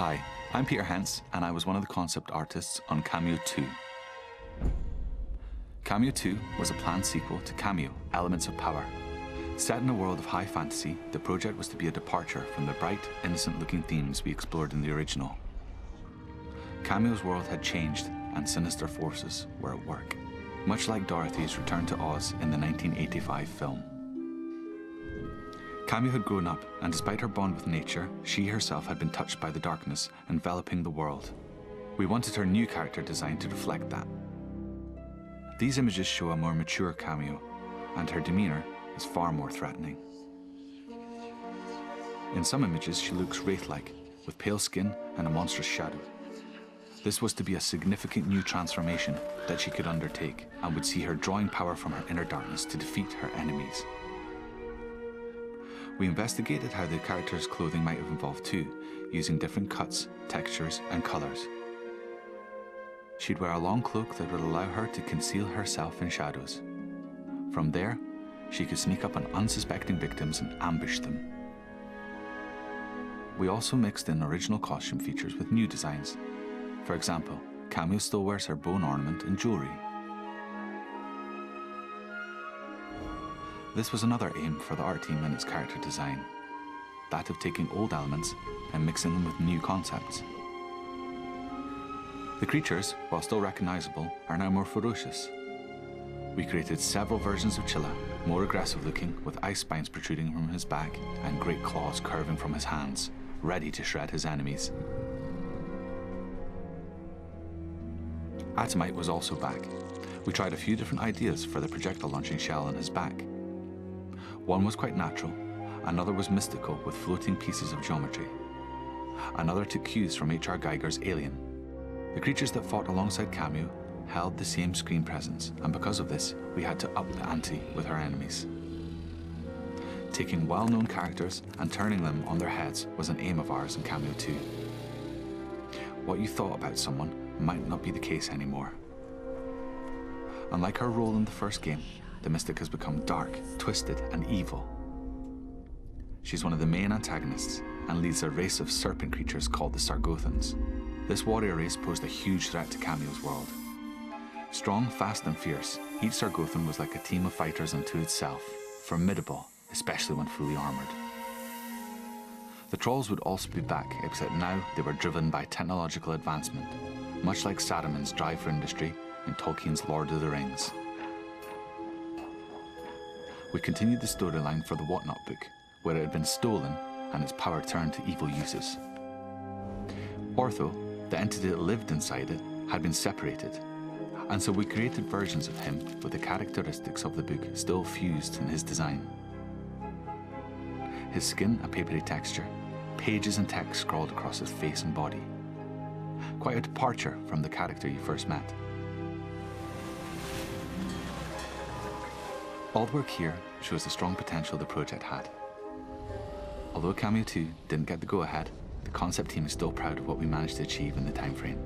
Hi, I'm Peter Hentz, and I was one of the concept artists on Kameo II. Kameo II was a planned sequel to Kameo, Elements of Power. Set in a world of high fantasy, the project was to be a departure from the bright, innocent-looking themes we explored in the original. Kameo's world had changed, and sinister forces were at work, much like Dorothy's return to Oz in the 1985 film. Kameo had grown up, and despite her bond with nature, she herself had been touched by the darkness enveloping the world. We wanted her new character design to reflect that. These images show a more mature Kameo, and her demeanor is far more threatening. In some images, she looks wraith-like, with pale skin and a monstrous shadow. This was to be a significant new transformation that she could undertake, and would see her drawing power from her inner darkness to defeat her enemies. We investigated how the character's clothing might have evolved too, using different cuts, textures, and colors. She'd wear a long cloak that would allow her to conceal herself in shadows. From there, she could sneak up on unsuspecting victims and ambush them. We also mixed in original costume features with new designs. For example, Kameo still wears her bone ornament and jewelry. This was another aim for the art team in its character design, that of taking old elements and mixing them with new concepts. The creatures, while still recognizable, are now more ferocious. We created several versions of Chilla, more aggressive looking, with ice spines protruding from his back and great claws curving from his hands, ready to shred his enemies. Atomite was also back. We tried a few different ideas for the projectile launching shell on his back. One was quite natural, another was mystical with floating pieces of geometry. Another took cues from H.R. Geiger's Alien. The creatures that fought alongside Kameo held the same screen presence, and because of this, we had to up the ante with our enemies. Taking well-known characters and turning them on their heads was an aim of ours in Kameo II. What you thought about someone might not be the case anymore. Unlike her role in the first game, the Mystic has become dark, twisted, and evil. She's one of the main antagonists and leads a race of serpent creatures called the Sargothans. This warrior race posed a huge threat to Kameo's world. Strong, fast, and fierce, each Sargothan was like a team of fighters unto itself, formidable, especially when fully armored. The Trolls would also be back, except now they were driven by technological advancement, much like Saramon's drive for industry in Tolkien's Lord of the Rings. We continued the storyline for the Whatnot book, where it had been stolen and its power turned to evil uses. Ortho, the entity that lived inside it, had been separated, and so we created versions of him with the characteristics of the book still fused in his design. His skin a papery texture, pages and text scrawled across his face and body. Quite a departure from the character you first met. All the work here shows the strong potential the project had. Although Kameo II didn't get the go-ahead, the concept team is still proud of what we managed to achieve in the time frame.